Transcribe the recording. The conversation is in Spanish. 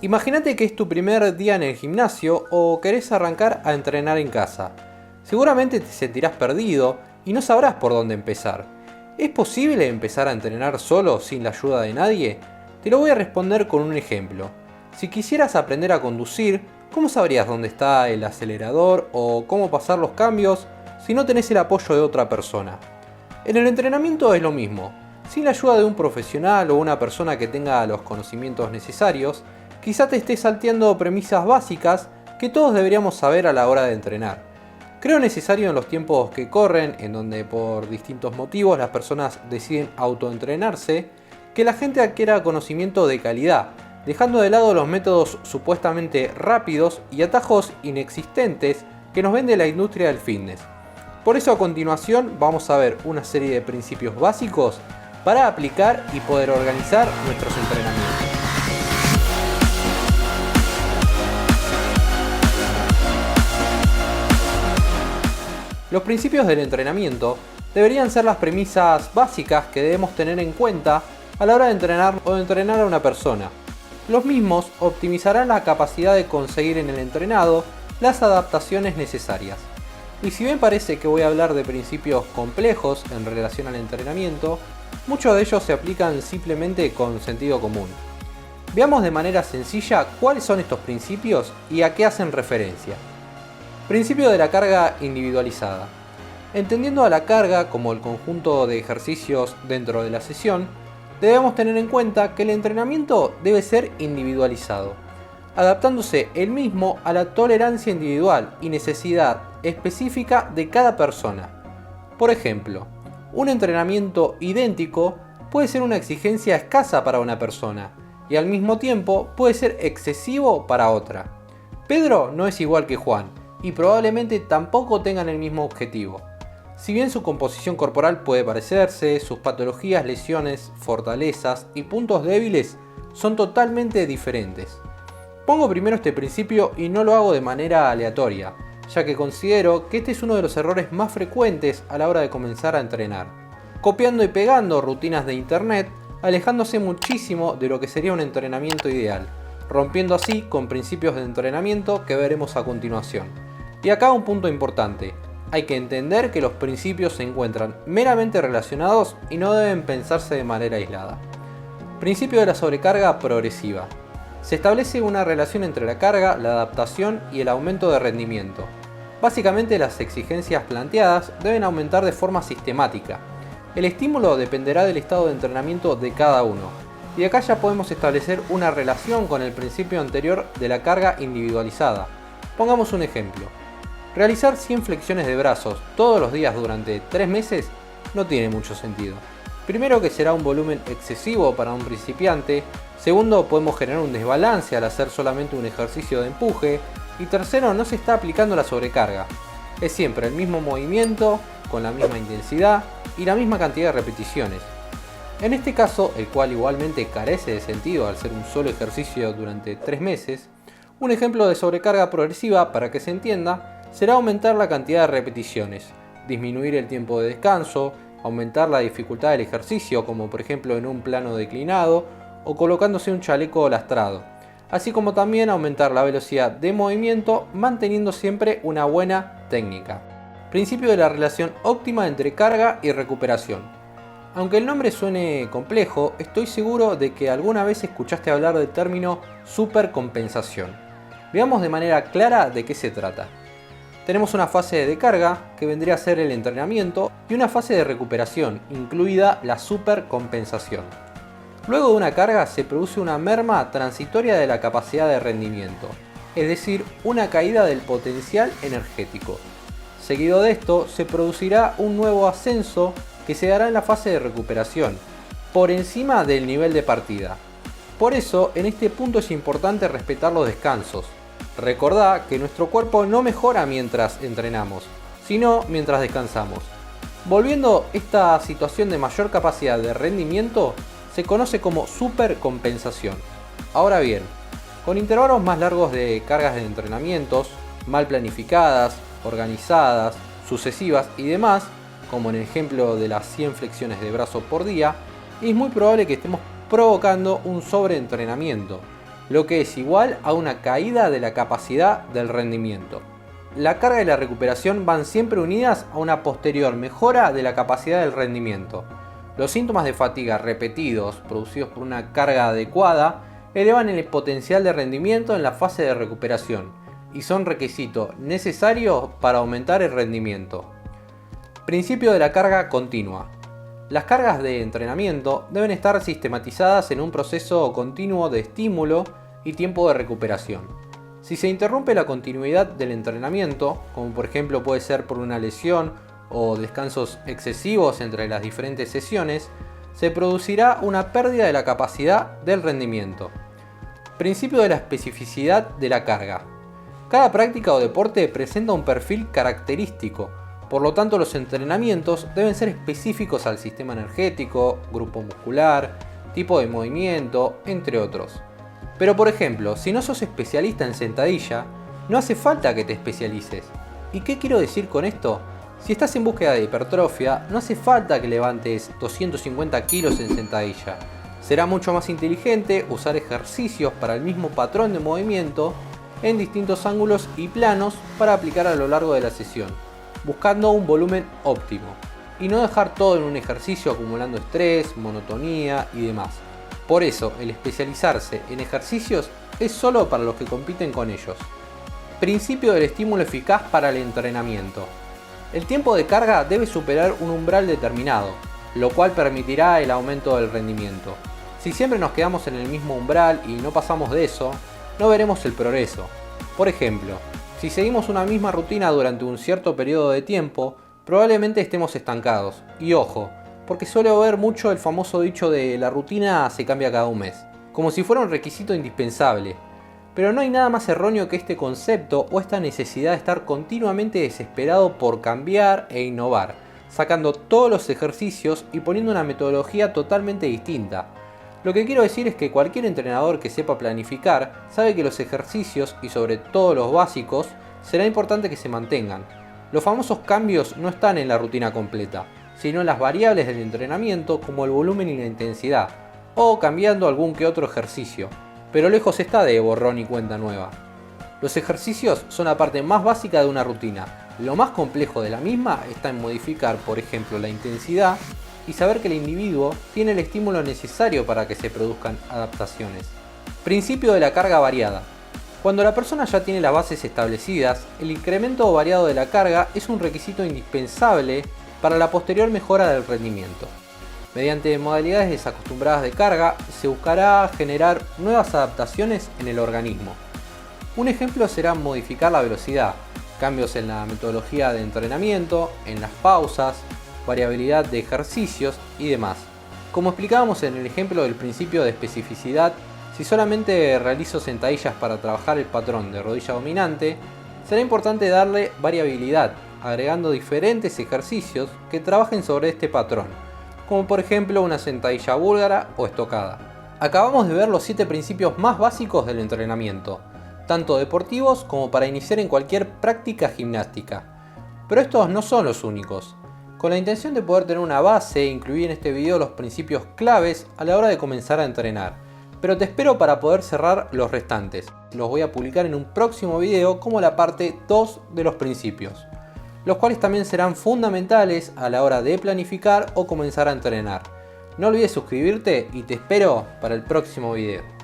Imagínate que es tu primer día en el gimnasio o querés arrancar a entrenar en casa. Seguramente te sentirás perdido y no sabrás por dónde empezar. ¿Es posible empezar a entrenar solo sin la ayuda de nadie? Te lo voy a responder con un ejemplo. Si quisieras aprender a conducir, ¿cómo sabrías dónde está el acelerador o cómo pasar los cambios si no tenés el apoyo de otra persona? En el entrenamiento es lo mismo. Sin la ayuda de un profesional o una persona que tenga los conocimientos necesarios, quizá te estés salteando premisas básicas que todos deberíamos saber a la hora de entrenar. Creo necesario en los tiempos que corren, en donde por distintos motivos las personas deciden autoentrenarse, que la gente adquiera conocimiento de calidad, dejando de lado los métodos supuestamente rápidos y atajos inexistentes que nos vende la industria del fitness. Por eso a continuación vamos a ver una serie de principios básicos para aplicar y poder organizar nuestros entrenamientos. Los principios del entrenamiento deberían ser las premisas básicas que debemos tener en cuenta a la hora de entrenar o de entrenar a una persona. Los mismos optimizarán la capacidad de conseguir en el entrenado las adaptaciones necesarias. Y si bien parece que voy a hablar de principios complejos en relación al entrenamiento, muchos de ellos se aplican simplemente con sentido común. Veamos de manera sencilla cuáles son estos principios y a qué hacen referencia. Principio de la carga individualizada. Entendiendo a la carga como el conjunto de ejercicios dentro de la sesión, debemos tener en cuenta que el entrenamiento debe ser individualizado, adaptándose el mismo a la tolerancia individual y necesidad específica de cada persona. Por ejemplo, un entrenamiento idéntico puede ser una exigencia escasa para una persona y al mismo tiempo puede ser excesivo para otra. Pedro no es igual que Juan y probablemente tampoco tengan el mismo objetivo. Si bien su composición corporal puede parecerse, sus patologías, lesiones, fortalezas y puntos débiles son totalmente diferentes. Pongo primero este principio y no lo hago de manera aleatoria, ya que considero que este es uno de los errores más frecuentes a la hora de comenzar a entrenar. Copiando y pegando rutinas de internet, alejándose muchísimo de lo que sería un entrenamiento ideal, rompiendo así con principios de entrenamiento que veremos a continuación. Y acá un punto importante, hay que entender que los principios se encuentran meramente relacionados y no deben pensarse de manera aislada. Principio de la sobrecarga progresiva. Se establece una relación entre la carga, la adaptación y el aumento de rendimiento. Básicamente las exigencias planteadas deben aumentar de forma sistemática. El estímulo dependerá del estado de entrenamiento de cada uno. Y acá ya podemos establecer una relación con el principio anterior de la carga individualizada. Pongamos un ejemplo. Realizar 100 flexiones de brazos todos los días durante 3 meses no tiene mucho sentido. Primero, que será un volumen excesivo para un principiante. Segundo, podemos generar un desbalance al hacer solamente un ejercicio de empuje. Y tercero, no se está aplicando la sobrecarga. Es siempre el mismo movimiento, con la misma intensidad y la misma cantidad de repeticiones. En este caso, el cual igualmente carece de sentido al ser un solo ejercicio durante 3 meses, un ejemplo de sobrecarga progresiva, para que se entienda, será aumentar la cantidad de repeticiones, disminuir el tiempo de descanso, aumentar la dificultad del ejercicio, como por ejemplo en un plano declinado o colocándose un chaleco lastrado, así como también aumentar la velocidad de movimiento manteniendo siempre una buena técnica. Principio de la relación óptima entre carga y recuperación. Aunque el nombre suene complejo, estoy seguro de que alguna vez escuchaste hablar del término supercompensación. Veamos de manera clara de qué se trata. Tenemos una fase de carga, que vendría a ser el entrenamiento, y una fase de recuperación, incluida la supercompensación. Luego de una carga se produce una merma transitoria de la capacidad de rendimiento, es decir, una caída del potencial energético. Seguido de esto se producirá un nuevo ascenso que se dará en la fase de recuperación, por encima del nivel de partida. Por eso, en este punto es importante respetar los descansos. Recordá que nuestro cuerpo no mejora mientras entrenamos, sino mientras descansamos. Volviendo, esta situación de mayor capacidad de rendimiento se conoce como supercompensación. Ahora bien, con intervalos más largos de cargas de entrenamientos, mal planificadas, organizadas, sucesivas y demás, como en el ejemplo de las 100 flexiones de brazo por día, es muy probable que estemos provocando un sobreentrenamiento. lo que es igual a una caída de la capacidad del rendimiento. La carga y la recuperación van siempre unidas a una posterior mejora de la capacidad del rendimiento. Los síntomas de fatiga repetidos, producidos por una carga adecuada, elevan el potencial de rendimiento en la fase de recuperación y son requisito necesario para aumentar el rendimiento. Principio de la carga continua. Las cargas de entrenamiento deben estar sistematizadas en un proceso continuo de estímulo y tiempo de recuperación. Si se interrumpe la continuidad del entrenamiento, como por ejemplo puede ser por una lesión o descansos excesivos entre las diferentes sesiones, se producirá una pérdida de la capacidad del rendimiento. Principio de la especificidad de la carga. Cada práctica o deporte presenta un perfil característico, por lo tanto los entrenamientos deben ser específicos al sistema energético, grupo muscular, tipo de movimiento, entre otros. Pero por ejemplo, si no sos especialista en sentadilla, no hace falta que te especialices. ¿Y qué quiero decir con esto? Si estás en búsqueda de hipertrofia, no hace falta que levantes 250 kilos en sentadilla. Será mucho más inteligente usar ejercicios para el mismo patrón de movimiento en distintos ángulos y planos para aplicar a lo largo de la sesión, buscando un volumen óptimo, y no dejar todo en un ejercicio acumulando estrés, monotonía y demás. Por eso, el especializarse en ejercicios es solo para los que compiten con ellos. Principio del estímulo eficaz para el entrenamiento. El tiempo de carga debe superar un umbral determinado, lo cual permitirá el aumento del rendimiento. Si siempre nos quedamos en el mismo umbral y no pasamos de eso, no veremos el progreso. Por ejemplo, si seguimos una misma rutina durante un cierto periodo de tiempo, probablemente estemos estancados. Y ojo, porque suele ver mucho el famoso dicho de la rutina se cambia cada un mes, como si fuera un requisito indispensable. Pero no hay nada más erróneo que este concepto o esta necesidad de estar continuamente desesperado por cambiar e innovar, sacando todos los ejercicios y poniendo una metodología totalmente distinta. Lo que quiero decir es que cualquier entrenador que sepa planificar sabe que los ejercicios, y sobre todo los básicos, será importante que se mantengan. Los famosos cambios no están en la rutina completa, sino en las variables del entrenamiento como el volumen y la intensidad, o cambiando algún que otro ejercicio, pero lejos está de borrón y cuenta nueva. Los ejercicios son la parte más básica de una rutina. Lo más complejo de la misma está en modificar, por ejemplo, la intensidad y saber que el individuo tiene el estímulo necesario para que se produzcan adaptaciones. Principio de la carga variada. Cuando la persona ya tiene las bases establecidas, el incremento variado de la carga es un requisito indispensable para la posterior mejora del rendimiento. Mediante modalidades desacostumbradas de carga, se buscará generar nuevas adaptaciones en el organismo. Un ejemplo será modificar la velocidad, cambios en la metodología de entrenamiento, en las pausas, variabilidad de ejercicios y demás. Como explicábamos en el ejemplo del principio de especificidad, si solamente realizo sentadillas para trabajar el patrón de rodilla dominante, será importante darle variabilidad, agregando diferentes ejercicios que trabajen sobre este patrón, como por ejemplo una sentadilla búlgara o estocada. Acabamos de ver los 7 principios más básicos del entrenamiento, tanto deportivos como para iniciar en cualquier práctica gimnástica. Pero estos no son los únicos. Con la intención de poder tener una base, incluí en este video los principios claves a la hora de comenzar a entrenar. Pero te espero para poder cerrar los restantes. Los voy a publicar en un próximo video como la parte 2 de los principios, los cuales también serán fundamentales a la hora de planificar o comenzar a entrenar. No olvides suscribirte y te espero para el próximo video.